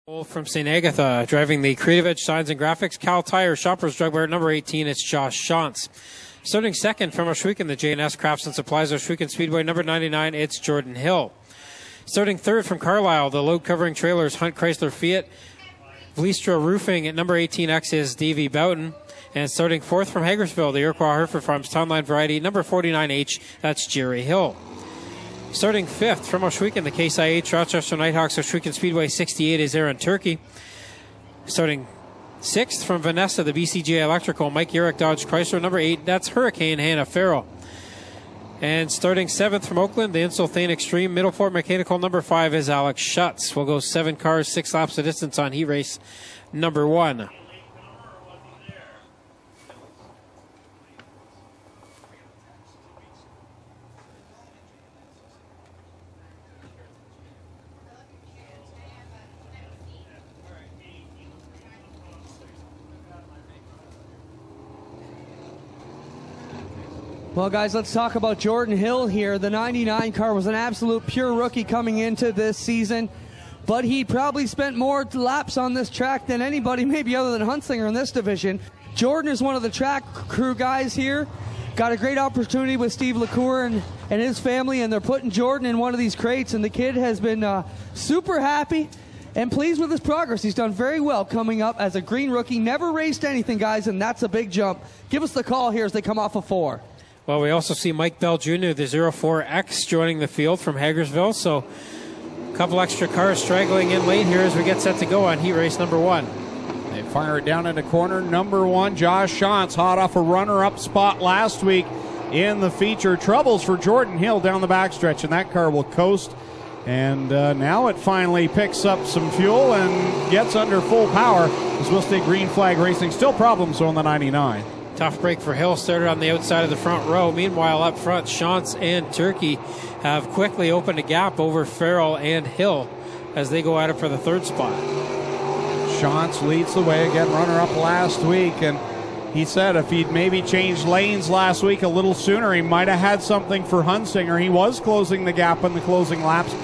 From St. Agatha, driving the Creative Edge Signs and Graphics, Cal Tire, Shoppers Drug Mart, number 18, it's Josh Shantz. Starting second from Ohsweken, the J&S Crafts and Supplies, Ohsweken Speedway, number 99, it's Jordan Hill. Starting third from Carlisle, the load covering trailers, Hunt Chrysler Fiat, Vlistra Roofing at number 18X is Davey Boughton. And starting fourth from Hagersville, the Iroquois Hereford Farms Townline Variety, number 49H, that's Jerry Hill. Starting fifth from Ohsweken, the Case IH Rochester Nighthawks Ohsweken Speedway 68 is Aaron Turkey. Starting sixth from Vanessa, the BCJ Electrical Mike Yerrick Dodge Chrysler number 8, that's Hurricane Hannah Farrell. And starting seventh from Oakland, the Insulthane Extreme Middleport Mechanical number 5 is Alex Schutz. We'll go 7 cars, 6 laps of distance on heat race number 1. Well, guys, let's talk about Jordan Hill here. The 99 car was an absolute pure rookie coming into this season, but he probably spent more laps on this track than anybody, maybe other than Huntsinger in this division. Jordan is one of the track crew guys here. Got a great opportunity with Steve LaCour and his family, and they're putting Jordan in one of these crates, and the kid has been super happy and pleased with his progress. He's done very well coming up as a green rookie. Never raced anything, guys, and that's a big jump. Give us the call here as they come off of 4. Well, we also see Mike Bell Jr., the 04X, joining the field from Hagersville. So a couple extra cars straggling in late here as we get set to go on heat race number 1. They fire it down into corner number 1. Josh Shantz, hot off a runner-up spot last week in the feature. Troubles for Jordan Hill down the backstretch, and that car will coast. And now it finally picks up some fuel and gets under full power as we'll stay green flag racing. Still problems on the 99. Tough break for Hill, started on the outside of the front row. Meanwhile, up front, Shantz and Turkey have quickly opened a gap over Farrell and Hill as they go at it for the third spot. Shantz leads the way, again, runner-up last week, and he said if he'd maybe changed lanes last week a little sooner, he might have had something for Huntsinger. He was closing the gap in the closing laps,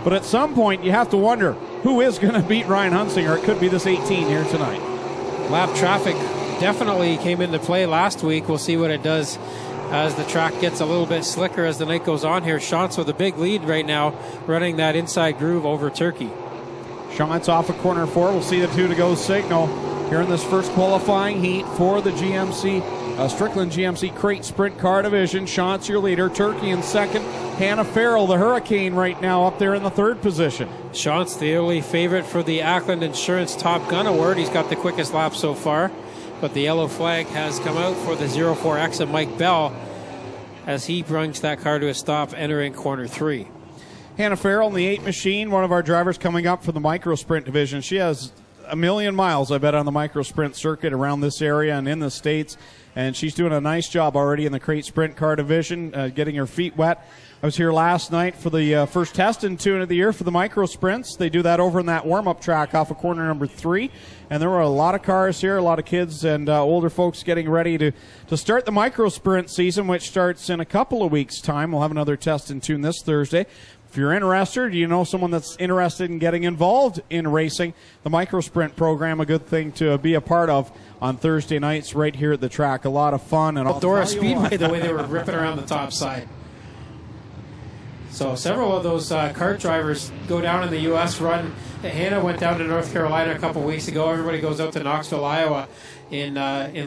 but at some point you have to wonder who is going to beat Ryan Huntsinger. It could be this 18 here tonight. Lap traffic definitely came into play last week. We'll see what it does as the track gets a little bit slicker as the night goes on here. Shantz with a big lead right now, running that inside groove over Turkey. Shantz off of corner 4. We'll see the 2 to go signal here in this first qualifying heat for the Strickland GMC Crate Sprint Car Division. Shantz your leader, Turkey in second, Hannah Farrell, the Hurricane, right now up there in the third position. Shantz, the early favorite for the Ackland Insurance Top Gun Award. He's got the quickest lap so far. But the yellow flag has come out for the 04X of Mike Bell as he brings that car to a stop entering corner 3. Hannah Farrell in the 8 machine, one of our drivers coming up for the Micro Sprint division. She has a million miles, I bet, on the Micro Sprint circuit around this area and in the States. And she's doing a nice job already in the Crate Sprint Car division, getting her feet wet. I was here last night for the first test and tune of the year for the Micro Sprints. They do that over in that warm-up track off of corner number 3. And there were a lot of cars here, a lot of kids and older folks getting ready to start the Micro Sprint season, which starts in a couple of weeks' time. We'll have another test and tune this Thursday. If you're interested, you know someone that's interested in getting involved in racing, the Micro Sprint program, a good thing to be a part of on Thursday nights right here at the track. A lot of fun. And Eldora Speedway, the way they were ripping around the top side. So several of those kart drivers go down in the U.S. run. Hannah went down to North Carolina a couple weeks ago. Everybody goes out to Knoxville, Iowa in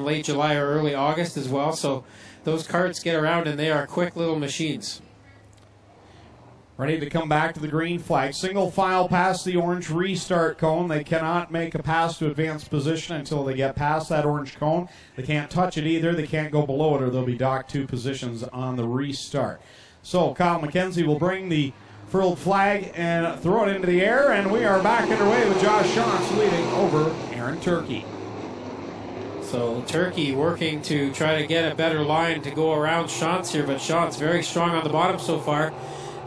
late July or early August as well. So those karts get around, and they are quick little machines. Ready to come back to the green flag. Single file past the orange restart cone. They cannot make a pass to advanced position until they get past that orange cone. They can't touch it either. They can't go below it, or they'll be docked 2 positions on the restart. So Kyle McKenzie will bring the furled flag and throw it into the air, and we are back underway with Josh Shantz leading over Aaron Turkey. So Turkey working to try to get a better line to go around Shantz here, but Shantz very strong on the bottom so far,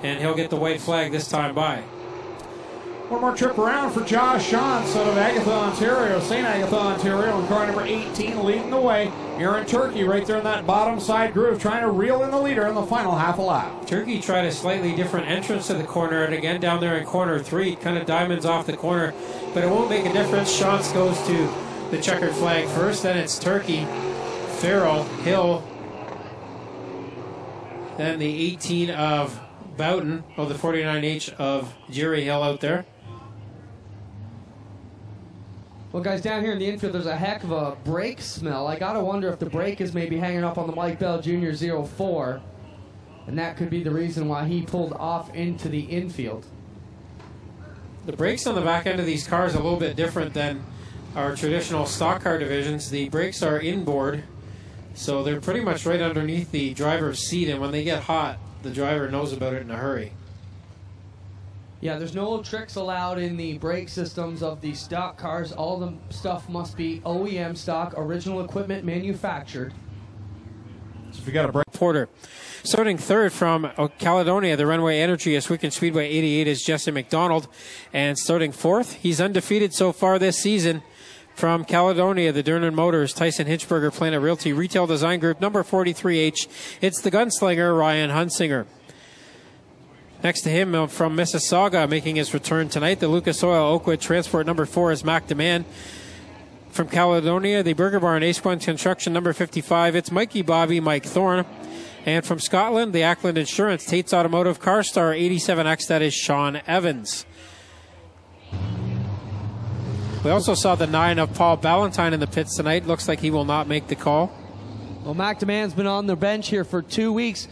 and he'll get the white flag this time by. One more trip around for Josh Shantz out of Agatha, Ontario, St. Agatha, Ontario, in car number 18, leading the way. Aaron Turkey right there in that bottom side groove, trying to reel in the leader in the final half a lap. Turkey tried a slightly different entrance to the corner, and again down there in corner 3, kind of diamonds off the corner, but it won't make a difference. Shantz goes to the checkered flag first, then it's Turkey, Farrell, Hill, then the 18 of Bowden, the 49H of Jerry Hill out there. Well, guys, down here in the infield, there's a heck of a brake smell. I gotta wonder if the brake is maybe hanging up on the Mike Bell Jr. 04, and that could be the reason why he pulled off into the infield. The brakes on the back end of these cars are a little bit different than our traditional stock car divisions. The brakes are inboard, so they're pretty much right underneath the driver's seat, and when they get hot, the driver knows about it in a hurry. Yeah, there's no tricks allowed in the brake systems of the stock cars. All the stuff must be OEM stock, original equipment manufactured. So if you got a brake. Porter. Starting third from Caledonia, the Runway Energy Oswego Speedway 88 is Jesse McDonald. And starting fourth, he's undefeated so far this season. From Caledonia, the Dernan Motors, Tyson Hitchberger, Planet Realty, Retail Design Group, number 43H. It's the gunslinger, Ryan Hunsinger. Next to him from Mississauga, making his return tonight, the Lucas Oil Oakwood Transport, number 4 is Mac Demand. From Caledonia, the Burger Barn Ace One Construction, number 55, it's Mikey Bobby, Mike Thorne. And from Scotland, the Ackland Insurance, Tate's Automotive, CarStar 87X, that is Sean Evans. We also saw the 9 of Paul Ballantyne in the pits tonight. Looks like he will not make the call. Well, Mac Demand's been on the bench here for 2 weeks,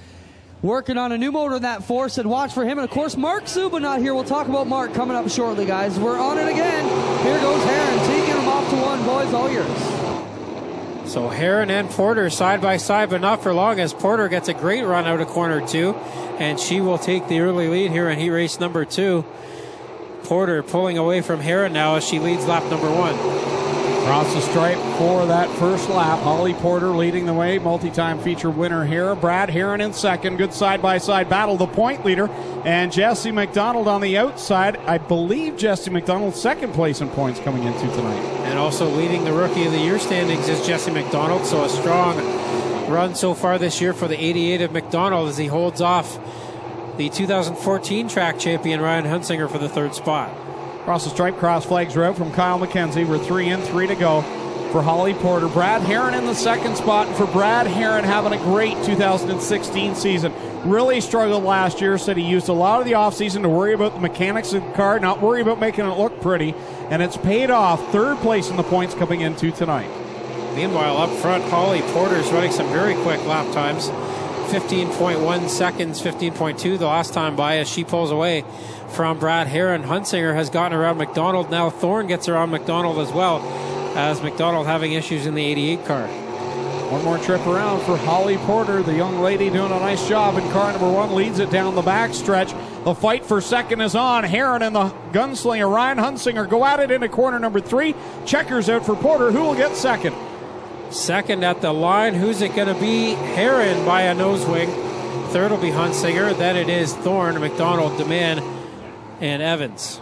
working on a new motor in that 4, said watch for him. And, of course, Mark Zuba not here. We'll talk about Mark coming up shortly, guys. We're on it again. Here goes Heron, taking him off to 1. Boys, all yours. So Heron and Porter side by side, but not for long, as Porter gets a great run out of corner 2. And she will take the early lead here in heat race number 2. Porter pulling away from Heron now as she leads lap number 1. Across the stripe for that first lap. Holly Porter leading the way. Multi-time feature winner here. Brad Heron in second. Good side-by-side battle. The point leader. And Jesse McDonald on the outside. I believe Jesse McDonald second place in points coming into tonight. And also leading the Rookie of the Year standings is Jesse McDonald. So a strong run so far this year for the 88 of McDonald as he holds off the 2014 track champion Ryan Hunsinger for the 3rd spot. Across the stripe, cross flags are out from Kyle McKenzie. We're 3 in, 3 to go for Holly Porter. Brad Heron in the 2nd spot. And for Brad Heron, having a great 2016 season. Really struggled last year. Said he used a lot of the offseason to worry about the mechanics of the car, not worry about making it look pretty. And it's paid off. 3rd place in the points coming into tonight. Meanwhile, up front, Holly Porter's running some very quick lap times. 15.1 seconds, 15.2 the last time by as she pulls away from Brad Heron. Hunsinger has gotten around McDonald. Now Thorne gets around McDonald as well, as McDonald having issues in the 88 car. One more trip around for Holly Porter. The young lady doing a nice job in car number 1. Leads it down the backstretch. The fight for second is on. Heron and the gunslinger Ryan Hunsinger go at it into corner number 3. Checkers out for Porter. Who will get second? Second at the line. Who's it going to be? Heron by a nose wing. Third will be Hunsinger. Then it is Thorne, McDonald, Demand, and Evans.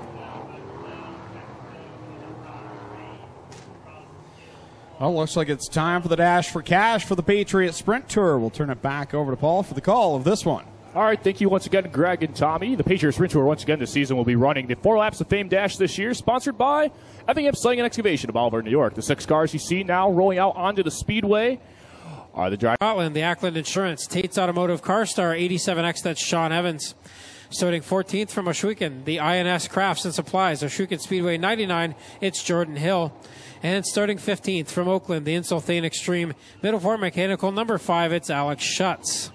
Well, looks like it's time for the dash for cash for the Patriot Sprint Tour. We'll turn it back over to Paul for the call of this one. All right, thank you once again, Greg and Tommy. The Patriot Sprint Tour once again this season will be running the 4 Laps of Fame Dash this year, sponsored by Effingham Sling and Excavation of Oliver, New York. The 6 cars you see now rolling out onto the speedway are the drivers. Scotland, the Ackland Insurance, Tate's Automotive, CarStar 87X, that's Sean Evans. Starting 14th from Oswego, the INS Crafts and Supplies, Oswego Speedway 99, it's Jordan Hill. And starting 15th from Oakland, the Insulthane Extreme, Middleport Mechanical, number 5, it's Alex Schutz.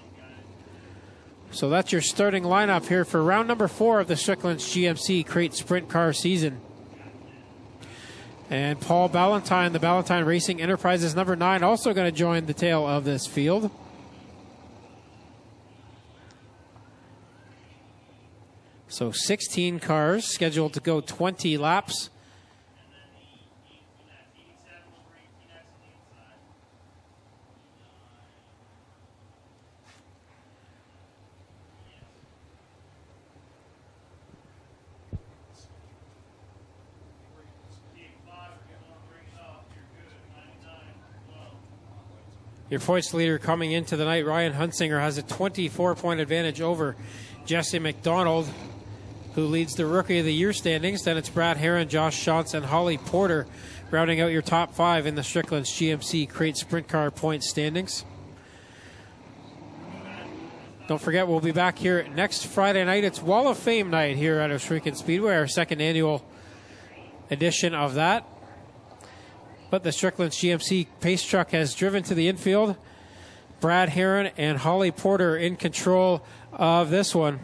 So that's your starting lineup here for round number 4 of the Strickland's GMC Crate Sprint Car season. And Paul Ballantyne, the Ballantyne Racing Enterprises number 9, also going to join the tail of this field. So 16 cars scheduled to go 20 laps. Your points leader coming into the night, Ryan Hunsinger, has a 24-point advantage over Jesse McDonald, who leads the Rookie of the Year standings. Then it's Brad Herron, Josh Shantz, and Holly Porter rounding out your top 5 in the Strickland's GMC Crate Sprint Car points standings. Don't forget, we'll be back here next Friday night. It's Wall of Fame night here at Ohsweken Speedway, our second annual edition of that. But the Strickland's GMC pace truck has driven to the infield. Brad Herron and Holly Porter in control of this one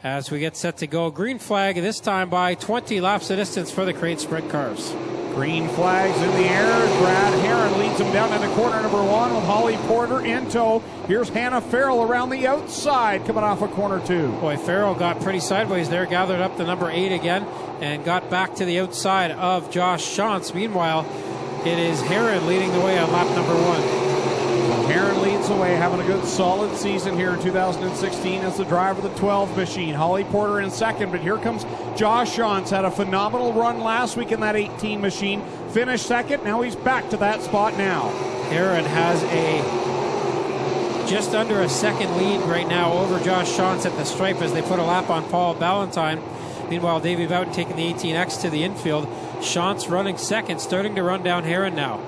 as we get set to go. Green flag, this time by 20 laps of distance for the Crate Sprint Cars. Green flags in the air. Brad Herron leads him down into corner number 1 with Holly Porter in tow. Here's Hannah Farrell around the outside coming off of corner 2. Boy, Farrell got pretty sideways there, gathered up the number 8 again, and got back to the outside of Josh Shantz. Meanwhile, it is Herron leading the way on lap number 1. Herron leads the way, having a good solid season here in 2016 as the driver of the 12 machine. Holly Porter in second, but here comes Josh Shantz. Had a phenomenal run last week in that 18 machine. Finished second, now he's back to that spot now. Herron has a just under a second lead right now over Josh Shantz at the stripe as they put a lap on Paul Ballantyne. Meanwhile, Davey Bowden taking the 18X to the infield. Shantz running second, starting to run down Herron now.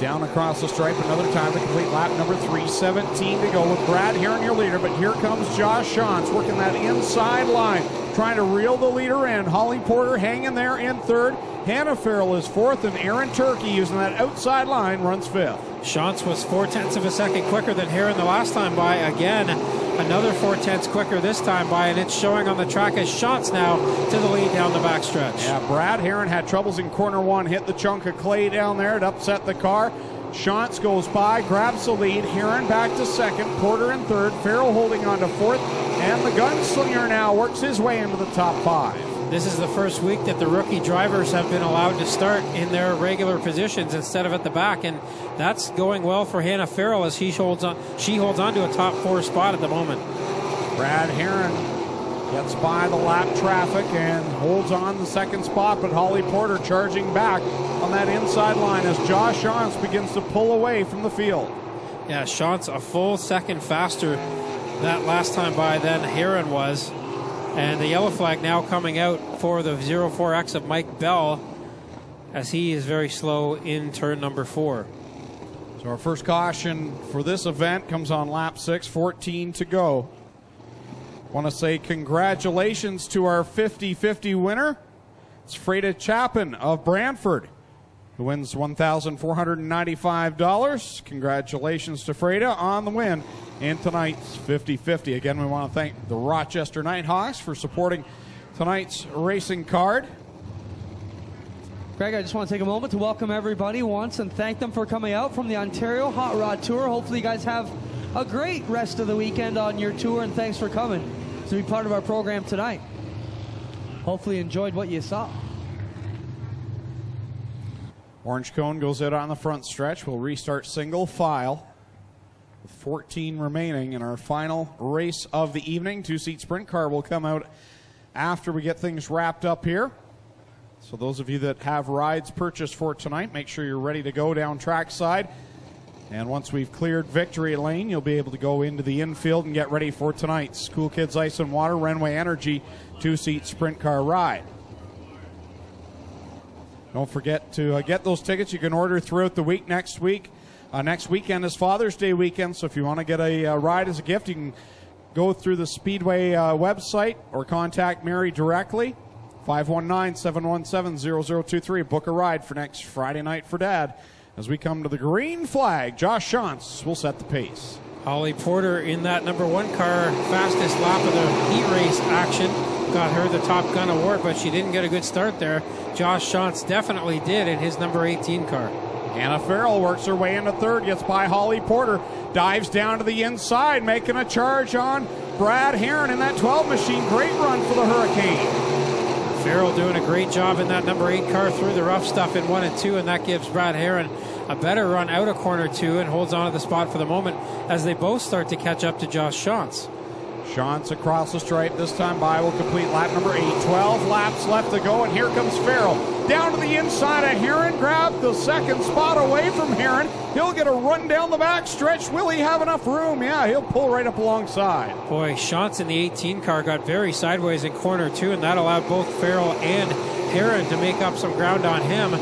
Down across the stripe another time to complete lap number 3:17 to go with Brad Herron, your leader. But here comes Josh Shantz working that inside line, trying to reel the leader in. Holly Porter hanging there in third. Hannah Farrell is fourth, and Aaron Turkey using that outside line runs fifth. Shantz was 0.4 of a second quicker than Herron the last time by. Again, another 0.4 quicker this time by, and it's showing on the track as Shantz now to the lead down the backstretch. Yeah, Brad Herron had troubles in corner 1, hit the chunk of clay down there. It upset the car. Shantz goes by, grabs the lead. Herron back to second, Porter in third, Farrell holding on to fourth, and the gunslinger now works his way into the top 5. This is the first week that the rookie drivers have been allowed to start in their regular positions instead of at the back, and that's going well for Hannah Farrell as she holds on to a top 4 spot at the moment. Brad Herron gets by the lap traffic and holds on the second spot, but Holly Porter charging back on that inside line as Josh Shantz begins to pull away from the field. Yeah, Shantz a full second faster that last time by than Herron was. And the yellow flag now coming out for the 04X of Mike Bell as he is very slow in turn number 4. So our first caution for this event comes on lap 6, 14 to go. Want to say congratulations to our 50-50 winner. It's Freda Chapin of Brantford, who wins $1,495. Congratulations to Freda on the win in tonight's 50-50. Again, we want to thank the Rochester Nighthawks for supporting tonight's racing card. Greg, I just want to take a moment to welcome everybody once and thank them for coming out from the Ontario Hot Rod Tour. Hopefully you guys have a great rest of the weekend on your tour, and thanks for coming to be part of our program tonight. Hopefully you enjoyed what you saw. Orange cone goes out on the front stretch. We'll restart single file with 14 remaining in our final race of the evening. 2-seat sprint car will come out after we get things wrapped up here. So those of you that have rides purchased for tonight, make sure you're ready to go down trackside. And once we've cleared victory lane, you'll be able to go into the infield and get ready for tonight's Cool Kids Ice and Water Renway Energy 2-seat sprint car ride. Don't forget to get those tickets. You can order throughout the week next week. Next weekend is Father's Day weekend, so if you want to get a ride as a gift, you can go through the Speedway website or contact Mary directly. 519-717-0023. Book a ride for next Friday night for Dad. As we come to the green flag, Josh Shantz will set the pace. Holly Porter in that number 1 car, fastest lap of the heat race action. Got her the Top Gun award, but she didn't get a good start there. Josh Shantz definitely did in his number 18 car. Hannah Farrell works her way into third, gets by Holly Porter, dives down to the inside, making a charge on Brad Herron in that 12 machine. Great run for the Hurricane. Farrell doing a great job in that number 8 car through the rough stuff in 1 and 2, and that gives Brad Herron a better run out of corner 2 and holds on to the spot for the moment as they both start to catch up to Josh Shantz. Shantz across the stripe. This time by will complete lap number 8. 12 laps left to go, and here comes Farrell. Down to the inside of Heron. Grabbed the second spot away from Heron. He'll get a run down the back stretch. Will he have enough room? Yeah, he'll pull right up alongside. Boy, Shantz in the 18 car got very sideways in corner 2, and that allowed both Farrell and Heron to make up some ground on him.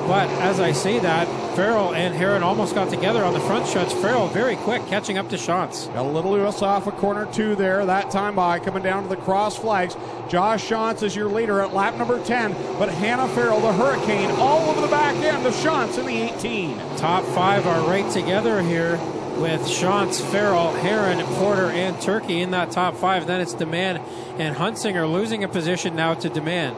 But as I say that, Farrell and Heron almost got together on the front stretch. Farrell very quick, catching up to Shantz. Got a little loose off of corner 2 there. That time by coming down to the cross flags. Josh Shantz is your leader at lap number 10. But Hannah Farrell, the Hurricane, all over the back end of Shantz in the 18. Top 5 are right together here with Shantz, Farrell, Heron, Porter, and Turkey in that top 5. Then it's Demand and Hunsinger losing a position now to Demand.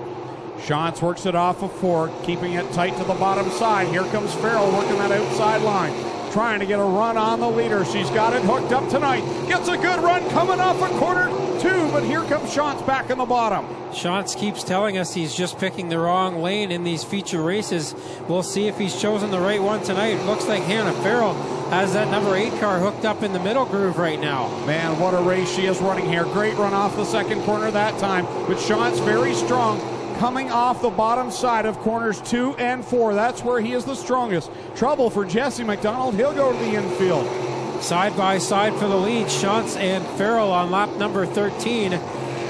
Shantz works it off of 4, keeping it tight to the bottom side. Here comes Farrell working that outside line, trying to get a run on the leader. She's got it hooked up tonight. Gets a good run coming off of corner 2, but here comes Shantz back in the bottom. Shantz keeps telling us he's just picking the wrong lane in these feature races. We'll see if he's chosen the right one tonight. Looks like Hannah Farrell has that number 8 car hooked up in the middle groove right now. Man, what a race she is running here. Great run off the second corner that time, but Shantz very strong, coming off the bottom side of corners 2 and 4. That's where he is the strongest. Trouble for Jesse McDonald. He'll go to the infield. Side by side for the lead, Shantz and Farrell on lap number 13. It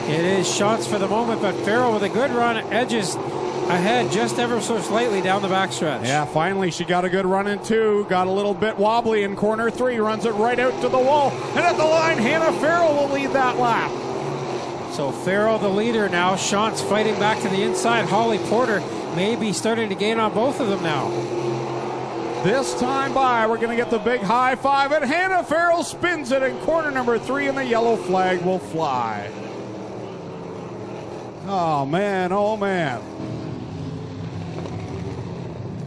is Shantz for the moment, but Farrell with a good run edges ahead just ever so slightly down the backstretch. Yeah, finally she got a good run in 2. Got a little bit wobbly in corner 3. Runs it right out to the wall. And at the line, Hannah Farrell will lead that lap. So Farrell the leader now. Shantz fighting back to the inside. Holly Porter may be starting to gain on both of them now. This time by, we're going to get the big high five, and Hannah Farrell spins it in corner number 3, and the yellow flag will fly. Oh, man, oh, man.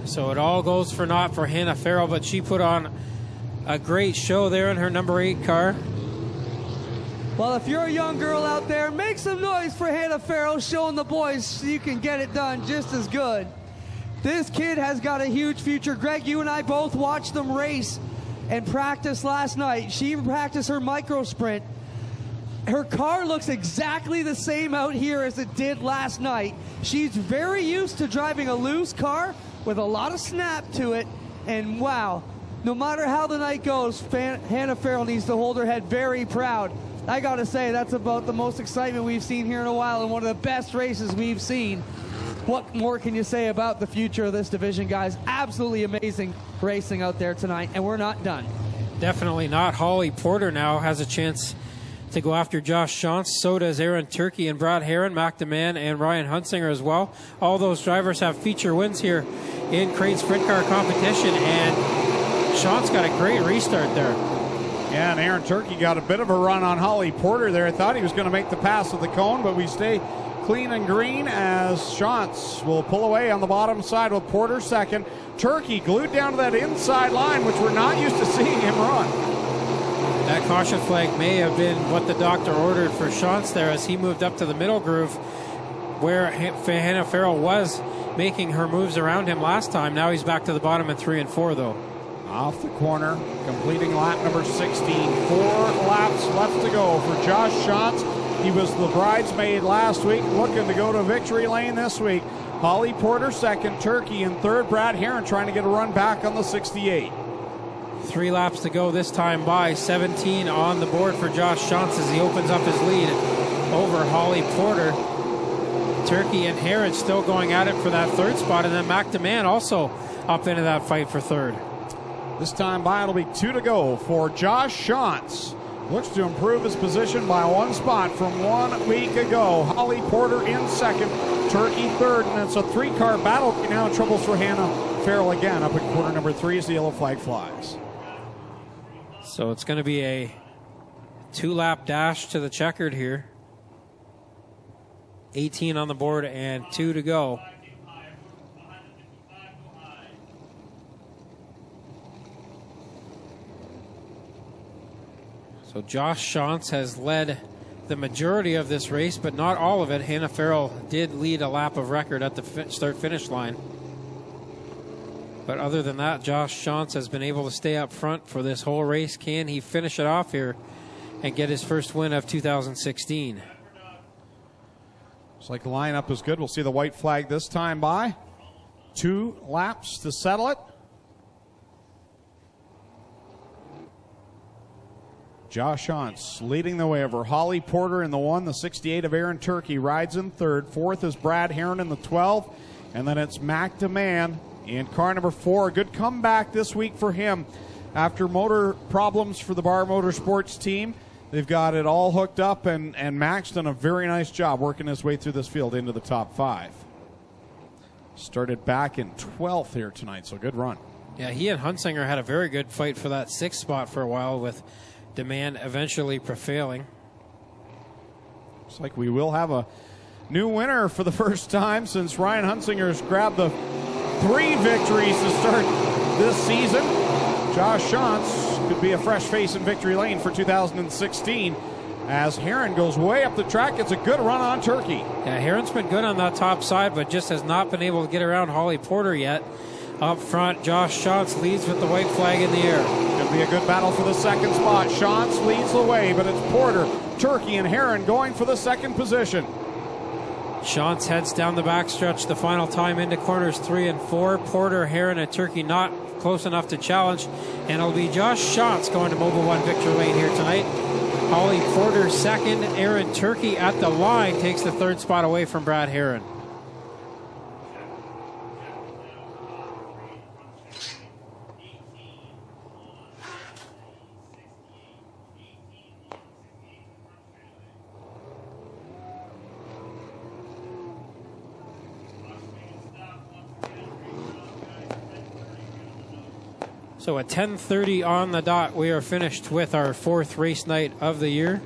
So it all goes for naught for Hannah Farrell, but she put on a great show there in her number 8 car. Well, if you're a young girl out there, make some noise for Hannah Farrell, showing the boys so you can get it done just as good. This kid has got a huge future. Greg, you and I both watched them race and practice last night. She practiced her micro sprint. Her car looks exactly the same out here as it did last night. She's very used to driving a loose car with a lot of snap to it. And wow, no matter how the night goes, Hannah Farrell needs to hold her head very proud. I gotta say, that's about the most excitement we've seen here in a while, and one of the best races we've seen. What more can you say about the future of this division, guys? Absolutely amazing racing out there tonight, and we're not done. Definitely not. Holly Porter now has a chance to go after Josh Shantz. So does Aaron Turkey and Brad Heron, Mac DeMann, and Ryan Hunsinger as well. All those drivers have feature wins here in Crate Sprint Car competition, and Shantz got a great restart there. Yeah, and Aaron Turkey got a bit of a run on Holly Porter there. I thought he was going to make the pass of the cone, but we stay clean and green as Shantz will pull away on the bottom side with Porter second. Turkey glued down to that inside line, which we're not used to seeing him run. That caution flag may have been what the doctor ordered for Shantz there as he moved up to the middle groove where Hannah Farrell was making her moves around him last time. Now he's back to the bottom at 3 and 4 though. Off the corner, completing lap number 16. 4 laps left to go for Josh Shantz. He was the bridesmaid last week, looking to go to victory lane this week. Holly Porter second, Turkey in third, Brad Heron trying to get a run back on the 68. 3 laps to go this time by. 17 on the board for Josh Shantz as he opens up his lead over Holly Porter. Turkey and Heron still going at it for that third spot, and then Mac DeMann also up into that fight for third. This time by, it'll be 2 to go for Josh Shantz. Looks to improve his position by 1 spot from 1 week ago. Holly Porter in second, Turkey third, and it's a 3-car battle. Now troubles for Hannah Farrell again up at corner number 3 as the yellow flag flies. So it's going to be a 2-lap dash to the checkered here. 18 on the board and 2 to go. So Josh Shantz has led the majority of this race, but not all of it. Hannah Farrell did lead a lap of record at the start-finish line. But other than that, Josh Shantz has been able to stay up front for this whole race. Can he finish it off here and get his first win of 2016. Looks like the lineup is good. We'll see the white flag this time by. 2 laps to settle it. Josh Shantz leading the way over Holly Porter in the 1. The 68 of Aaron Turkey rides in 3rd. 4th is Brad Heron in the 12. And then it's Mac DeMann in car number 4. A good comeback this week for him. After motor problems for the Bar Motorsports team, they've got it all hooked up, and Mac's done a very nice job working his way through this field into the top 5. Started back in 12th here tonight, so good run. Yeah, he and Hunsinger had a very good fight for that 6th spot for a while, with DeMann eventually prevailing. Looks like we will have a new winner for the first time since Ryan Hunsinger's grabbed the 3 victories to start this season. Josh Shantz could be a fresh face in victory lane for 2016 as Heron goes way up the track. It's a good run on Turkey. Yeah, Heron's been good on that top side, but just has not been able to get around Holly Porter yet. Up front, Josh Shantz leads with the white flag in the air. Could be a good battle for the 2nd spot. Shantz leads the way, but it's Porter, Turkey, and Heron going for the 2nd position. Shantz heads down the backstretch the final time into corners 3 and 4. Porter, Heron, and Turkey not close enough to challenge, and it'll be Josh Shantz going to Mobil 1 victory lane here tonight. Holly Porter 2nd. Aaron Turkey at the line takes the 3rd spot away from Brad Heron. So at 10:30 on the dot, we are finished with our 4th race night of the year.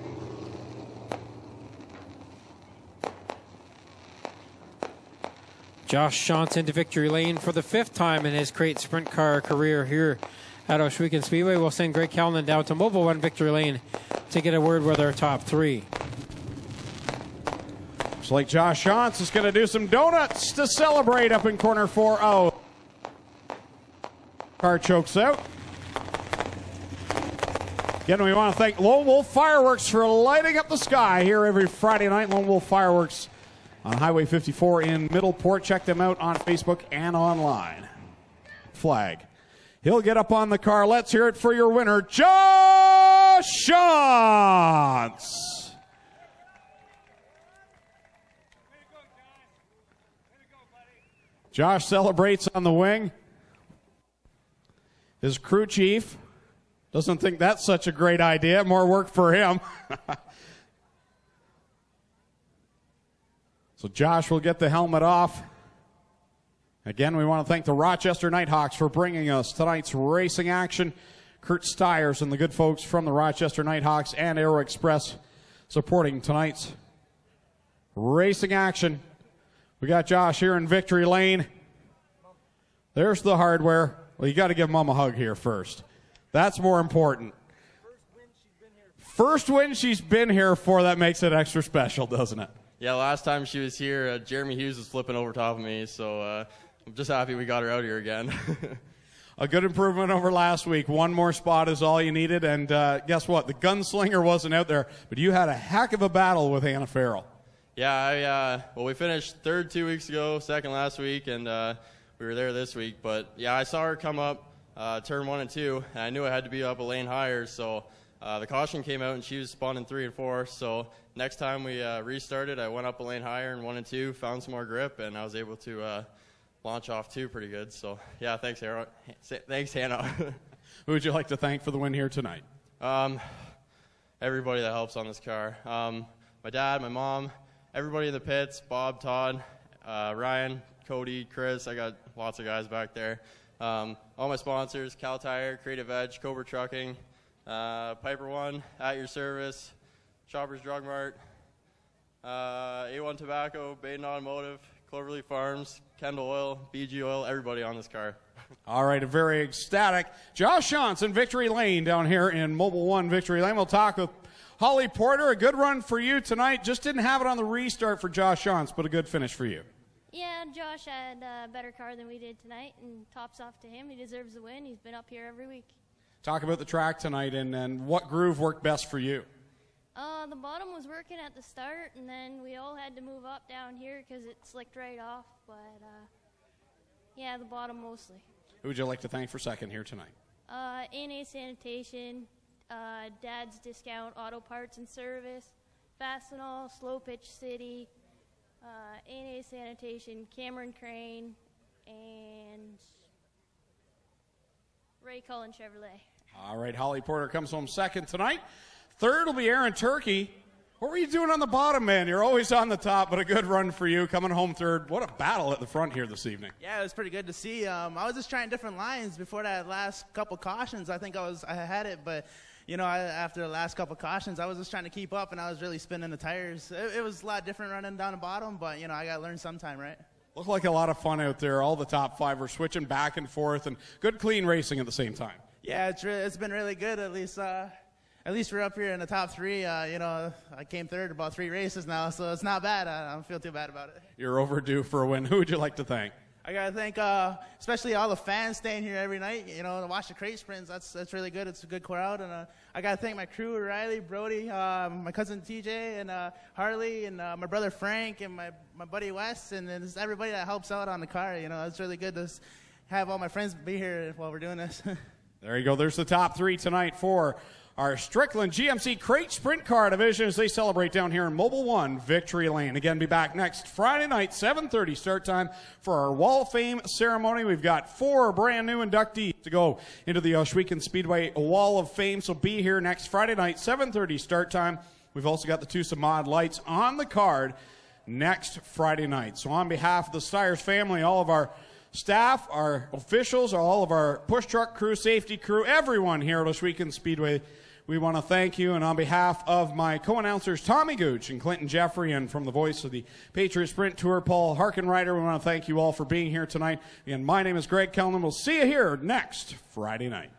Josh Shantz into victory lane for the 5th time in his crate sprint car career here at Ohsweken Speedway. We'll send Greg Callanan down to Mobil 1 victory lane to get a word with our top 3. Looks like Josh Shantz is going to do some donuts to celebrate up in corner 4. Oh. Car chokes out. Again, we want to thank Lone Wolf Fireworks for lighting up the sky here every Friday night. Lone Wolf Fireworks on Highway 54 in Middleport. Check them out on Facebook and online. Flag. He'll get up on the car. Let's hear it for your winner, Josh Shantz. Josh celebrates on the wing. His crew chief doesn't think that's such a great idea. More work for him. So Josh will get the helmet off. Again, we want to thank the Rochester Nighthawks for bringing us tonight's racing action. Kurt Stiers and the good folks from the Rochester Nighthawks and Aero Express supporting tonight's racing action. We got Josh here in victory lane. There's the hardware. Well, you got to give Mom a hug here first. That's more important. First win she's been here for, that makes it extra special, doesn't it? Yeah, last time she was here, Jeremy Hughes was flipping over top of me, so I'm just happy we got her out here again. A good improvement over last week. One more spot is all you needed, and guess what? The gunslinger wasn't out there, but you had a heck of a battle with Hannah Farrell. Yeah, well, we finished 3rd 2 weeks ago, 2nd last week, and we were there this week. But, yeah, I saw her come up turn 1 and 2, and I knew I had to be up a lane higher, so the caution came out, and she was spun in 3 and 4. So next time we restarted, I went up a lane higher in 1 and 2, found some more grip, and I was able to launch off 2 pretty good. So, yeah, thanks, Hannah. Who would you like to thank for the win here tonight? Everybody that helps on this car. My dad, my mom, everybody in the pits, Bob, Todd, Ryan, Cody, Chris. I got lots of guys back there. All my sponsors, Cal Tire, Creative Edge, Cobra Trucking, Piper One, At Your Service, Shoppers Drug Mart, A1 Tobacco, Baden Automotive, Cloverleaf Farms, Kendall Oil, BG Oil, everybody on this car. All right, a very ecstatic Josh Shantz in Victory Lane down here in Mobil 1 Victory Lane. We'll talk with Holly Porter. A good run for you tonight. Just didn't have it on the restart for Josh Shantz, but a good finish for you. Yeah, Josh had a better car than we did tonight, and tops off to him. He deserves the win. He's been up here every week. Talk about the track tonight and what groove worked best for you. The bottom was working at the start, and then we all had to move up down here because it slicked right off. But, yeah, the bottom mostly. Who would you like to thank for second here tonight? NA Sanitation, Dad's Discount Auto Parts and Service, Fastenal, Slow Pitch City, NA Sanitation, Cameron Crane, and Ray Cullen Chevrolet. All right, Holly Porter comes home second tonight. Third will be Aaron Turkey. What were you doing on the bottom, man? You're always on the top, but a good run for you coming home third. What a battle at the front here this evening. Yeah, it was pretty good to see. I was just trying different lines before that last couple cautions. I think I had it, but you know, after the last couple cautions, I was just trying to keep up, and I was really spinning the tires. It was a lot different running down the bottom, but you know, I got to learn sometime, right? Looked like a lot of fun out there. All the top five were switching back and forth, and good clean racing at the same time. Yeah, it's been really good. At least we're up here in the top three. You know, I came third about 3 races now, so it's not bad. I don't feel too bad about it. You're overdue for a win. Who would you like to thank? I got to thank especially all the fans staying here every night, you know, to watch the crate sprints. That's really good. It's a good crowd. And I got to thank my crew, Riley, Brody, my cousin TJ, and Harley, and my brother Frank, and my buddy Wes, and then just everybody that helps out on the car. You know, it's really good to have all my friends be here while we're doing this. There you go. There's the top 3 tonight for our Strickland GMC Crate Sprint Car Division as they celebrate down here in Mobile One Victory Lane. Again, be back next Friday night, 7:30 start time for our Wall of Fame ceremony. We've got 4 brand new inductees to go into the Ohsweken Speedway Wall of Fame, so be here next Friday night, 7:30 start time. We've also got the Tucson Mod lights on the card next Friday night. So on behalf of the Steyrs family, all of our staff, our officials, all of our push truck crew, safety crew, everyone here at Ohsweken Speedway, we want to thank you. And on behalf of my co-announcers, Tommy Gooch and Clinton Jeffrey, and from the voice of the Patriot Sprint Tour, Paul Harkenrider, we want to thank you all for being here tonight. Again, my name is Greg Kellman. We'll see you here next Friday night.